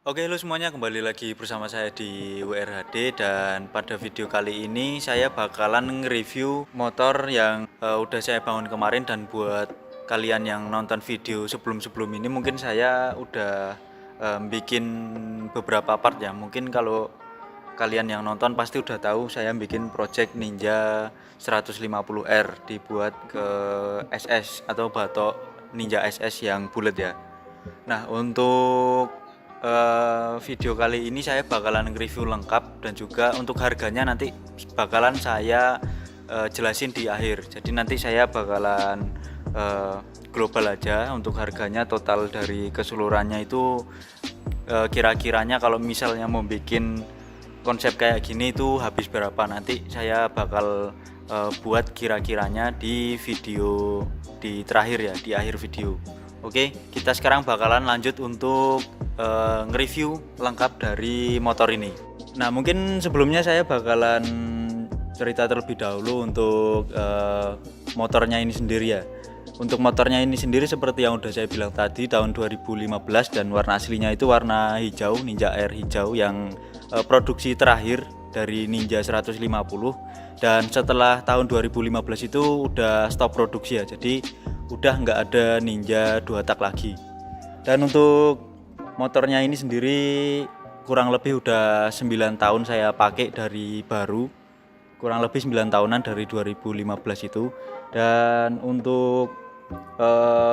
Oke, halo semuanya, kembali lagi bersama saya di WRHD dan pada video kali ini saya bakalan nge-review motor yang udah saya bangun kemarin. Dan buat kalian yang nonton video sebelum-sebelum ini mungkin saya udah bikin beberapa part ya. Mungkin kalau kalian yang nonton pasti udah tahu saya bikin project Ninja 150R dibuat ke SS atau batok Ninja SS yang bulat ya. Nah, untuk video kali ini saya bakalan review lengkap dan juga untuk harganya nanti bakalan saya jelasin di akhir. Jadi nanti saya bakalan global aja untuk harganya, total dari keseluruhannya itu kira-kiranya kalau misalnya mau bikin konsep kayak gini itu habis berapa, nanti saya bakal buat kira-kiranya di video di terakhir ya, di akhir video. Oke, kita sekarang bakalan lanjut untuk nge-review lengkap dari motor ini. Nah, mungkin sebelumnya saya bakalan cerita terlebih dahulu untuk motornya ini sendiri ya. Untuk motornya ini sendiri seperti yang udah saya bilang tadi, tahun 2015 dan warna aslinya itu warna hijau, Ninja Air hijau yang produksi terakhir dari Ninja 150. Dan setelah tahun 2015 itu udah stop produksi ya, jadi udah nggak ada Ninja 2 tak lagi. Dan untuk motornya ini sendiri kurang lebih udah 9 tahun saya pakai dari baru, kurang lebih 9 tahunan dari 2015 itu. Dan untuk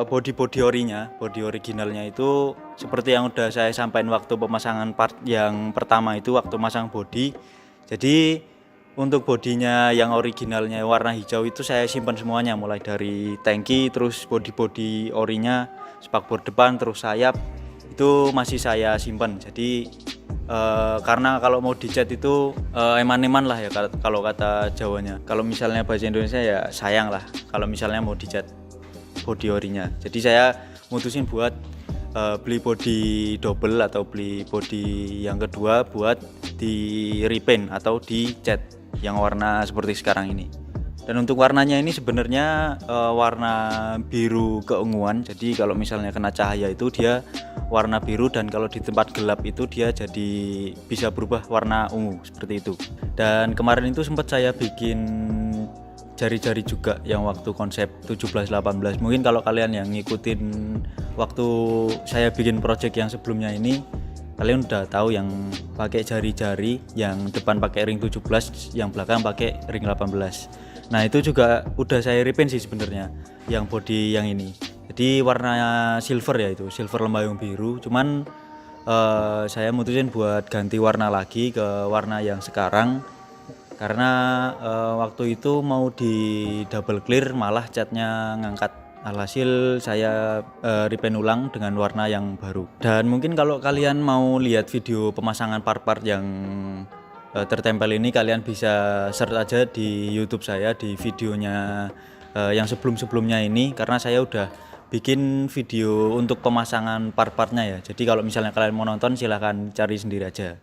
body originalnya itu seperti yang udah saya sampaikan waktu pemasangan part yang pertama itu, waktu masang body. Jadi untuk bodinya yang originalnya warna hijau itu saya simpan semuanya, mulai dari tangki, terus body orinya, spakbor depan, terus sayap, itu masih saya simpan. Jadi karena kalau mau dicat itu eman-eman lah ya kalau kata Jawanya. Kalau misalnya bahasa Indonesia ya sayang lah kalau misalnya mau dicat body orinya. Jadi saya mutusin buat beli body double atau beli body yang kedua buat di repaint atau dicat yang warna seperti sekarang ini. Dan untuk warnanya ini sebenarnya warna biru keunguan. Jadi kalau misalnya kena cahaya itu dia warna biru, dan kalau di tempat gelap itu dia jadi bisa berubah warna ungu seperti itu. Dan kemarin itu sempat saya bikin jari-jari juga yang waktu konsep 17-18. Mungkin kalau kalian yang ngikutin waktu saya bikin project yang sebelumnya ini, kalian udah tahu yang pakai jari-jari, yang depan pakai ring 17, yang belakang pakai ring 18. Nah, itu juga udah saya repaint sih sebenarnya yang body yang ini. Jadi warna silver ya, itu silver lembayung biru. Cuman saya mutusin buat ganti warna lagi ke warna yang sekarang, karena waktu itu mau di double clear malah catnya ngangkat. Alhasil saya repaint ulang dengan warna yang baru. Dan mungkin kalau kalian mau lihat video pemasangan part-part yang tertempel ini, kalian bisa search aja di YouTube saya di videonya yang sebelum-sebelumnya ini, karena saya udah bikin video untuk pemasangan part-partnya ya. Jadi kalau misalnya kalian mau nonton silahkan cari sendiri aja,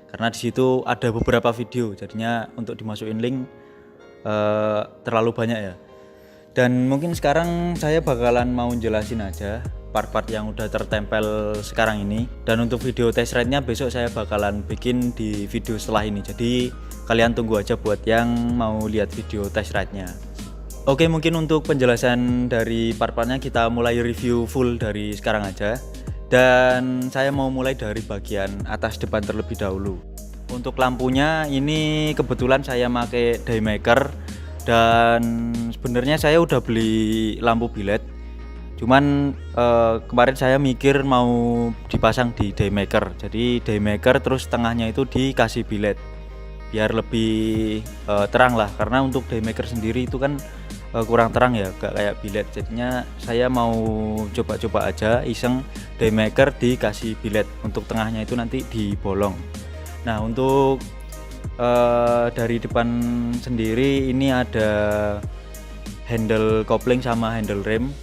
karena di situ ada beberapa video, jadinya untuk dimasukin link terlalu banyak ya. Dan mungkin sekarang saya bakalan mau jelasin aja part-part yang udah tertempel sekarang ini. Dan untuk video test ride-nya besok saya bakalan bikin di video setelah ini, jadi kalian tunggu aja buat yang mau lihat video test ride-nya. Oke, mungkin untuk penjelasan dari part-partnya kita mulai review full dari sekarang aja. Dan saya mau mulai dari bagian atas depan terlebih dahulu. Untuk lampunya ini kebetulan saya pakai Daymaker, dan sebenarnya saya udah beli lampu bilet. Cuman kemarin saya mikir mau dipasang di Daymaker. Jadi Daymaker terus tengahnya itu dikasih bilet biar lebih terang lah, karena untuk Daymaker sendiri itu kan kurang terang ya, gak kayak bilet. Jadinya saya mau coba-coba aja iseng Daymaker dikasih bilet, untuk tengahnya itu nanti dibolong. Nah, untuk dari depan sendiri ini ada handle kopling sama handle rem.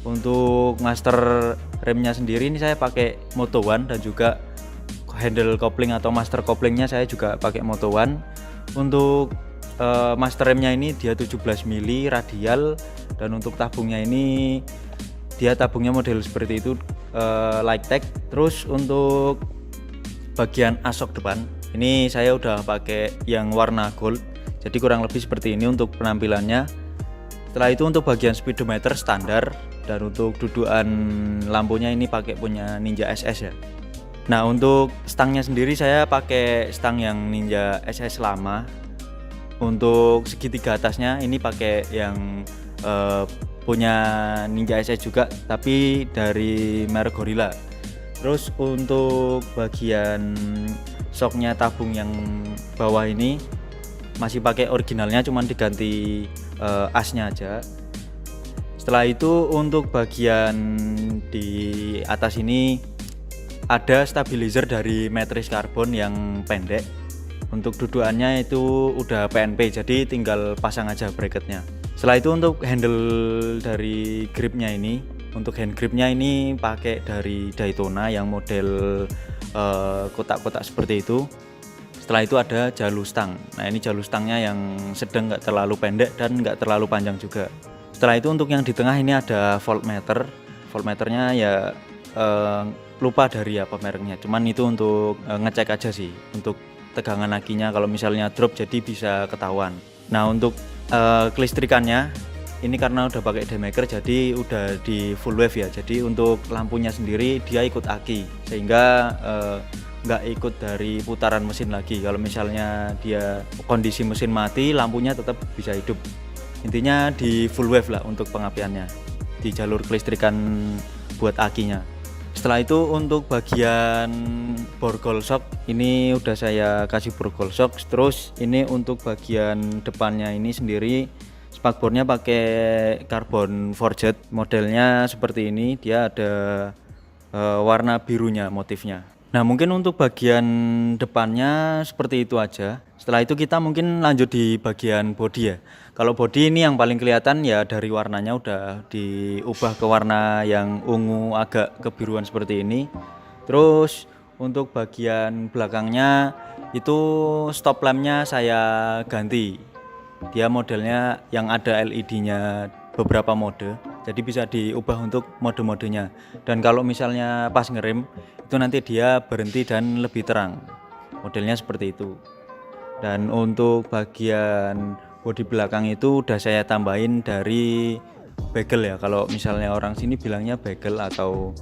Untuk master remnya sendiri ini saya pakai Moto One, dan juga handle kopling atau master koplingnya saya juga pakai Moto One. Untuk master remnya ini dia 17 mili radial, dan untuk tabungnya ini dia tabungnya model seperti itu, Lightech. Terus untuk bagian asok depan ini saya udah pakai yang warna gold, jadi kurang lebih seperti ini untuk penampilannya. Setelah itu untuk bagian speedometer standar, dan untuk dudukan lampunya ini pakai punya Ninja SS ya. Nah untuk stangnya sendiri saya pakai stang yang Ninja SS lama. Untuk segitiga atasnya ini pakai yang punya Ninja SS juga, tapi dari merek Gorilla. Terus untuk bagian shocknya tabung yang bawah ini masih pakai originalnya, cuman diganti asnya aja. Setelah itu untuk bagian di atas ini ada stabilizer dari matriks karbon yang pendek. Untuk dudukannya itu udah PNP, jadi tinggal pasang aja bracketnya. Setelah itu untuk handle dari gripnya ini, untuk hand gripnya ini pakai dari Daytona yang model kotak-kotak seperti itu. Setelah itu ada jalur stang. Nah ini jalur stangnya yang sedang, nggak terlalu pendek dan nggak terlalu panjang juga. Setelah itu untuk yang di tengah ini ada voltmeter. Voltmeternya ya lupa dari apa mereknya, cuman itu untuk ngecek aja sih, untuk tegangan akinya kalau misalnya drop jadi bisa ketahuan. Nah untuk kelistrikannya ini karena udah pakai demaker jadi udah di full wave ya, jadi untuk lampunya sendiri dia ikut aki sehingga nggak ikut dari putaran mesin lagi. Kalau misalnya dia kondisi mesin mati, lampunya tetap bisa hidup. Intinya di full wave lah untuk pengapiannya di jalur kelistrikan buat akinya. Setelah itu untuk bagian borgol shock ini udah saya kasih borgol shock. Terus ini untuk bagian depannya ini sendiri spakbornya pakai carbon forged, modelnya seperti ini, dia ada warna birunya motifnya. Nah mungkin untuk bagian depannya seperti itu aja. Setelah itu kita mungkin lanjut di bagian bodi ya. Kalau bodi ini yang paling kelihatan ya dari warnanya udah diubah ke warna yang ungu agak kebiruan seperti ini. Terus untuk bagian belakangnya itu stop lampnya saya ganti. Dia modelnya yang ada LED-nya beberapa mode, jadi bisa diubah untuk mode-modenya. Dan kalau misalnya pas ngerem itu nanti dia berhenti dan lebih terang, modelnya seperti itu. Dan untuk bagian bodi belakang itu udah saya tambahin dari bagel ya, kalau misalnya orang sini bilangnya bagel atau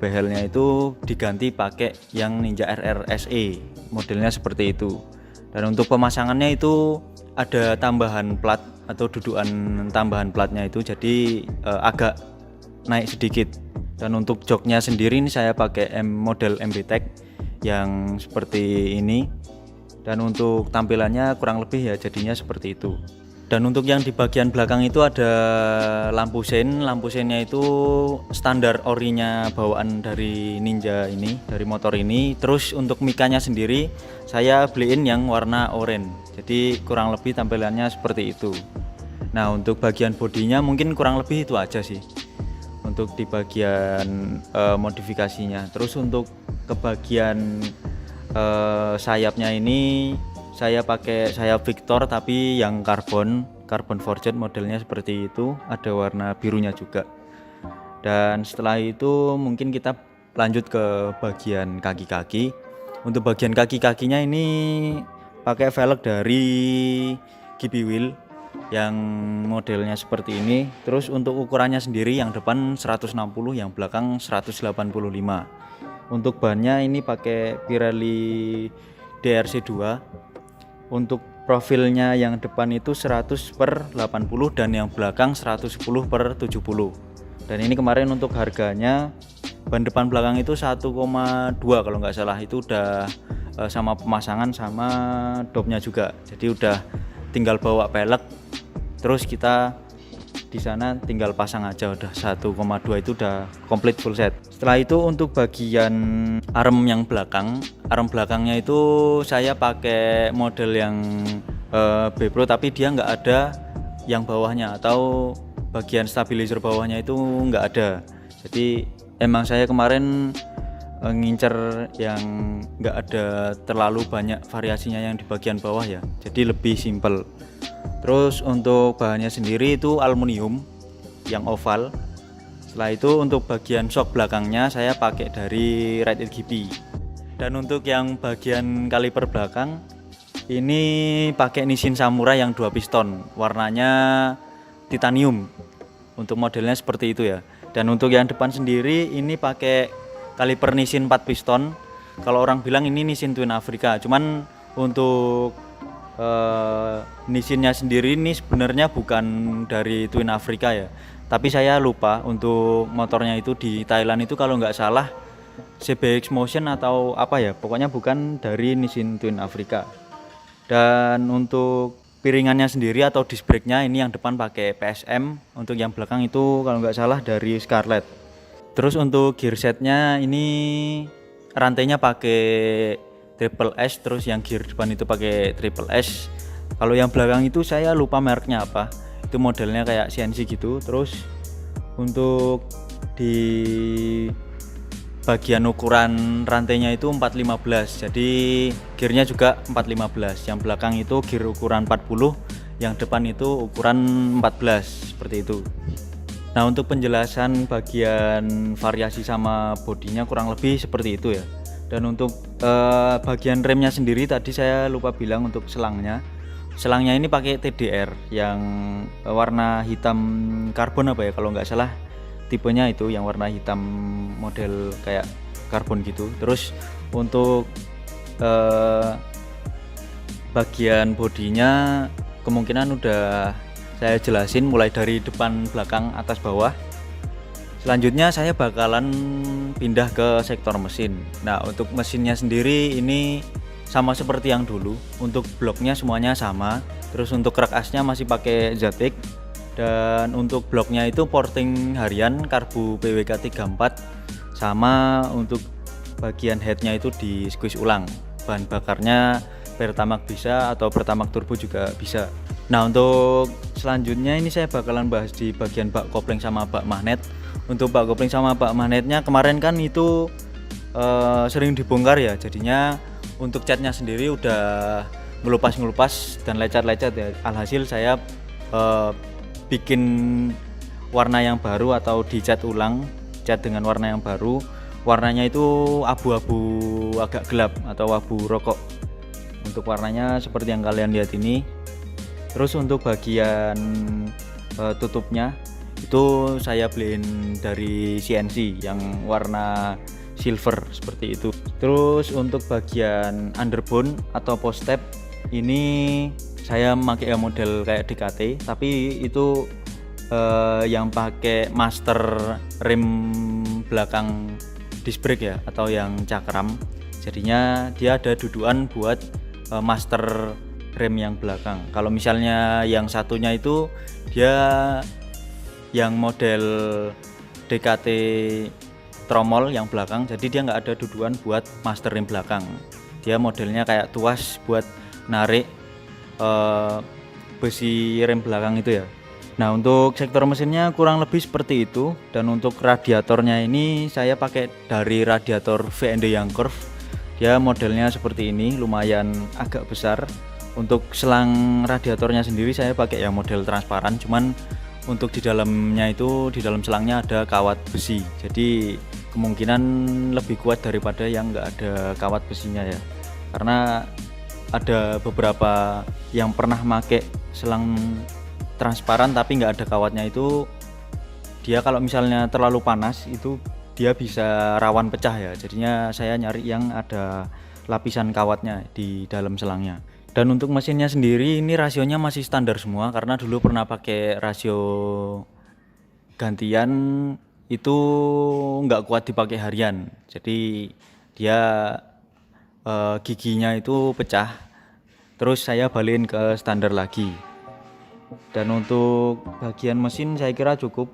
behelnya itu diganti pakai yang Ninja RR SE, modelnya seperti itu. Dan untuk pemasangannya itu ada tambahan plat atau dudukan tambahan platnya itu, jadi agak naik sedikit. Dan untuk joknya sendiri ini saya pakai model MB Tech yang seperti ini. Dan untuk tampilannya kurang lebih ya jadinya seperti itu. Dan untuk yang di bagian belakang itu ada lampu sein. Lampu seinnya itu standar orinya bawaan dari Ninja ini, dari motor ini. Terus untuk mikanya sendiri saya beliin yang warna oranye, jadi kurang lebih tampilannya seperti itu. Nah untuk bagian bodinya mungkin kurang lebih itu aja sih untuk di bagian modifikasinya. Terus untuk ke bagian sayapnya ini saya pakai sayap Victor tapi yang carbon forged, modelnya seperti itu, ada warna birunya juga. Dan setelah itu mungkin kita lanjut ke bagian kaki-kaki. Untuk bagian kaki-kakinya ini pakai velg dari Gippy Wheel yang modelnya seperti ini. Terus untuk ukurannya sendiri yang depan 160, yang belakang 185. Untuk bannya ini pakai Pirelli DRC2. Untuk profilnya yang depan itu 100/80 dan yang belakang 110/70. Dan ini kemarin untuk harganya ban depan belakang itu 1,2 kalau nggak salah, itu udah sama pemasangan sama dopnya juga. Jadi udah tinggal bawa pelek, terus kita di sana tinggal pasang aja, udah 1,2 itu udah komplit full set. Setelah itu untuk bagian arm yang belakang, arm belakangnya itu saya pakai model yang B Pro tapi dia nggak ada yang bawahnya atau bagian stabilizer bawahnya itu nggak ada. Jadi emang saya kemarin ngincer yang nggak ada terlalu banyak variasinya yang di bagian bawah ya, jadi lebih simple. Terus untuk bahannya sendiri itu aluminium yang oval. Setelah itu untuk bagian shock belakangnya saya pakai dari Ride It Gippy. Dan untuk yang bagian kaliper belakang ini pakai Nissin Samurai yang 2 piston, warnanya titanium. Untuk modelnya seperti itu ya. Dan untuk yang depan sendiri ini pakai kaliper Nissin 4 piston. Kalau orang bilang ini Nissin Twin Africa, cuman untuk Nissinnya sendiri ini sebenarnya bukan dari Twin Africa ya. Tapi saya lupa untuk motornya itu di Thailand itu kalau nggak salah CBX Motion atau apa ya, pokoknya bukan dari Nissin Twin Africa. Dan untuk piringannya sendiri atau disc brake-nya ini yang depan pakai PSM, untuk yang belakang itu kalau nggak salah dari Scarlett. Terus untuk gear setnya ini rantainya pakai Triple S, terus yang gear depan itu pakai Triple S. Kalau yang belakang itu saya lupa mereknya apa, itu modelnya kayak CNC gitu. Terus untuk di bagian ukuran rantainya itu 415, jadi gearnya juga 415. Yang belakang itu gear ukuran 40, yang depan itu ukuran 14, seperti itu. Nah, untuk penjelasan bagian variasi sama bodinya kurang lebih seperti itu ya. Dan untuk bagian remnya sendiri tadi saya lupa bilang untuk selangnya ini pakai TDR yang warna hitam karbon apa ya, kalau nggak salah tipenya itu yang warna hitam model kayak karbon gitu. Terus untuk bagian bodinya kemungkinan udah saya jelasin mulai dari depan, belakang, atas, bawah. Selanjutnya saya bakalan pindah ke sektor mesin. Nah, untuk mesinnya sendiri ini sama seperti yang dulu. Untuk bloknya semuanya sama. Terus untuk rak asnya masih pakai Zatek. Dan untuk bloknya itu porting harian karbu PWK 34. Sama untuk bagian headnya itu di squeeze ulang. Bahan bakarnya Pertamax bisa atau Pertamax turbo juga bisa. Nah, untuk selanjutnya ini saya bakalan bahas di bagian bak kopling sama bak magnet. Untuk bak kopling sama bak magnetnya kemarin kan itu sering dibongkar ya, jadinya untuk catnya sendiri udah ngelupas dan lecet-lecet ya. Alhasil saya bikin warna yang baru atau dicat ulang, cat dengan warna yang baru. Warnanya itu abu-abu agak gelap atau abu rokok. Untuk warnanya seperti yang kalian lihat ini. Terus untuk bagian tutupnya itu saya beliin dari CNC yang warna silver seperti itu. Terus untuk bagian underbone atau post step ini saya pakai model kayak DKT, tapi itu yang pakai master rem belakang disc brake ya, atau yang cakram. Jadinya dia ada dudukan buat master rem yang belakang. Kalau misalnya yang satunya itu dia yang model DKT tromol yang belakang, jadi dia nggak ada dudukan buat master rem belakang. Dia modelnya kayak tuas buat narik besi rem belakang itu ya. Nah, untuk sektor mesinnya kurang lebih seperti itu. Dan untuk radiatornya ini saya pakai dari radiator V&D yang curve. Dia modelnya seperti ini, lumayan agak besar. Untuk selang radiatornya sendiri saya pakai yang model transparan, cuman untuk di dalamnya itu, di dalam selangnya ada kawat besi, jadi kemungkinan lebih kuat daripada yang nggak ada kawat besinya ya. Karena ada beberapa yang pernah make selang transparan tapi nggak ada kawatnya, itu dia kalau misalnya terlalu panas itu dia bisa rawan pecah ya. Jadinya saya nyari yang ada lapisan kawatnya di dalam selangnya. Dan untuk mesinnya sendiri ini rasionya masih standar semua, karena dulu pernah pakai rasio gantian itu nggak kuat dipakai harian, jadi dia giginya itu pecah. Terus saya balikin ke standar lagi. Dan untuk bagian mesin saya kira cukup,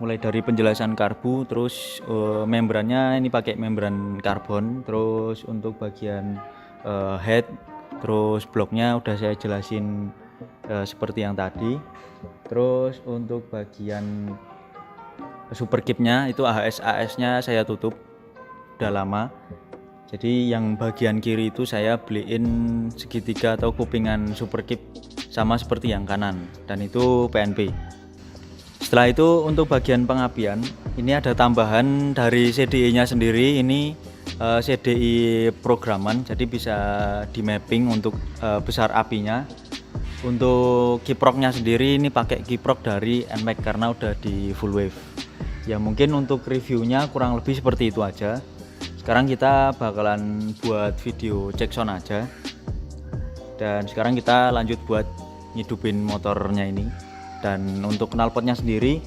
mulai dari penjelasan karbu, terus membrannya ini pakai membran karbon. Terus untuk bagian head, terus bloknya udah saya jelasin seperti yang tadi. Terus untuk bagian super kipnya itu AHS nya saya tutup udah lama, jadi yang bagian kiri itu saya beliin segitiga atau kupingan super kip sama seperti yang kanan, dan itu PNP. Setelah itu untuk bagian pengapian ini ada tambahan dari CDE nya sendiri, ini CDI programan, jadi bisa di mapping untuk besar apinya. Untuk kiproknya sendiri ini pakai kiprok dari NMAX karena udah di full wave. Ya mungkin untuk reviewnya kurang lebih seperti itu aja. Sekarang kita bakalan buat video cek sound aja. Dan sekarang kita lanjut buat ngidupin motornya ini. Dan untuk knalpotnya sendiri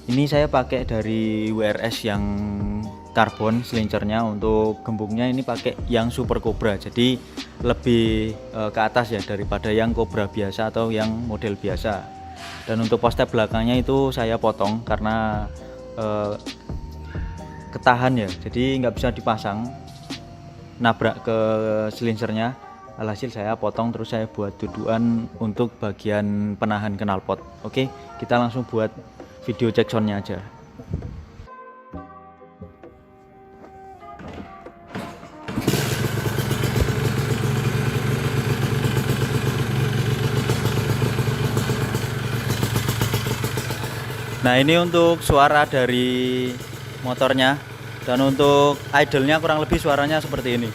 ini saya pakai dari WRS yang karbon selincernya. Untuk gembungnya ini pakai yang Super Cobra, jadi lebih ke atas ya daripada yang Cobra biasa atau yang model biasa. Dan untuk poster belakangnya itu saya potong karena ketahan ya, jadi nggak bisa dipasang, nabrak ke selincernya. Alhasil saya potong, terus saya buat dudukan untuk bagian penahan knalpot. Oke, kita langsung buat video cek soundnya aja. Nah, ini untuk suara dari motornya, dan untuk idle-nya kurang lebih suaranya seperti ini.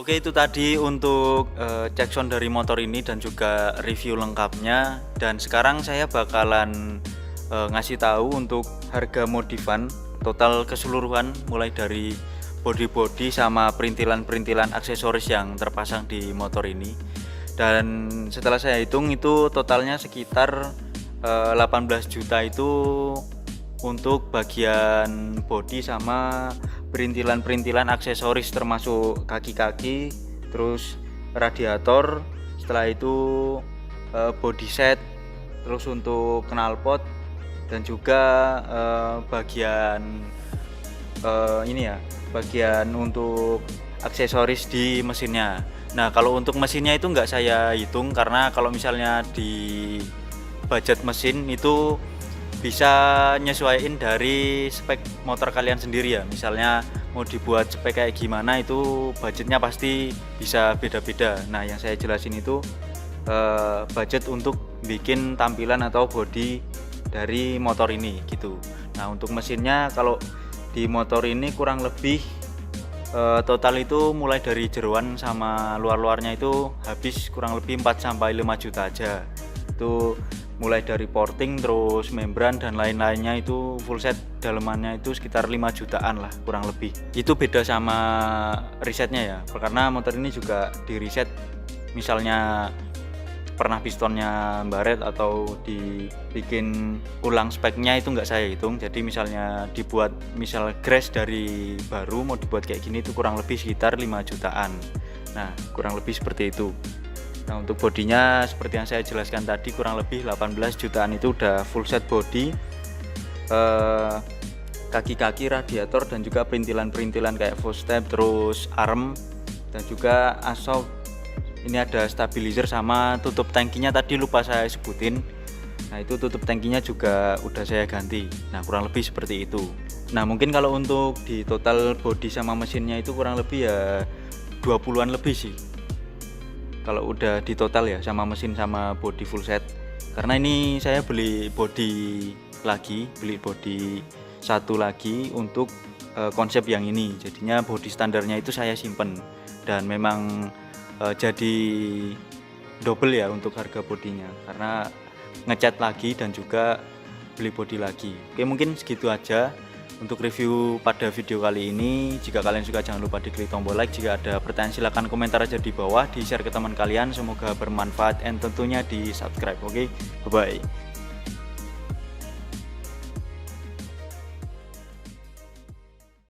Oke, itu tadi untuk cek sound dari motor ini dan juga review lengkapnya. Dan sekarang saya bakalan ngasih tahu untuk harga modifan total keseluruhan, mulai dari body sama perintilan-perintilan aksesoris yang terpasang di motor ini. Dan setelah saya hitung itu totalnya sekitar 18 juta itu untuk bagian body sama perintilan-perintilan aksesoris, termasuk kaki-kaki, terus radiator, setelah itu body set, terus untuk knalpot, dan juga bagian ini ya, bagian untuk aksesoris di mesinnya. Nah, kalau untuk mesinnya itu nggak saya hitung karena kalau misalnya di budget mesin itu bisa nyesuaiin dari spek motor kalian sendiri ya. Misalnya mau dibuat spek kayak gimana itu budgetnya pasti bisa beda-beda. Nah, yang saya jelasin itu budget untuk bikin tampilan atau body dari motor ini gitu. Nah, untuk mesinnya kalau di motor ini kurang lebih total itu mulai dari jeroan sama luar-luarnya itu habis kurang lebih 4-5 juta aja. Itu mulai dari porting, terus membran dan lain-lainnya itu full set dalemannya itu sekitar 5 jutaan lah kurang lebih. Itu beda sama risetnya ya, karena motor ini juga di riset, misalnya pernah pistonnya baret atau dibikin ulang speknya itu nggak saya hitung. Jadi misalnya dibuat misal grass dari baru mau dibuat kayak gini itu kurang lebih sekitar 5 jutaan. Nah, kurang lebih seperti itu. Nah, untuk bodinya seperti yang saya jelaskan tadi, kurang lebih 18 jutaan itu udah full set body, kaki-kaki, radiator, dan juga perintilan-perintilan kayak footstep, terus arm, dan juga assault. Ini ada stabilizer sama tutup tangkinya tadi lupa saya sebutin. Nah, itu tutup tangkinya juga udah saya ganti. Nah, kurang lebih seperti itu. Nah, mungkin kalau untuk di total body sama mesinnya itu kurang lebih ya 20-an lebih sih. Kalau udah di total ya sama mesin sama body full set. Karena ini saya beli body satu lagi untuk konsep yang ini. Jadinya body standarnya itu saya simpen, dan memang jadi double ya untuk harga bodinya, karena ngecat lagi dan juga beli body lagi. Oke, mungkin segitu aja untuk review pada video kali ini. Jika kalian suka, jangan lupa diklik tombol like. Jika ada pertanyaan silahkan komentar aja di bawah, di share ke teman kalian. Semoga bermanfaat, dan tentunya di subscribe. Oke, bye bye.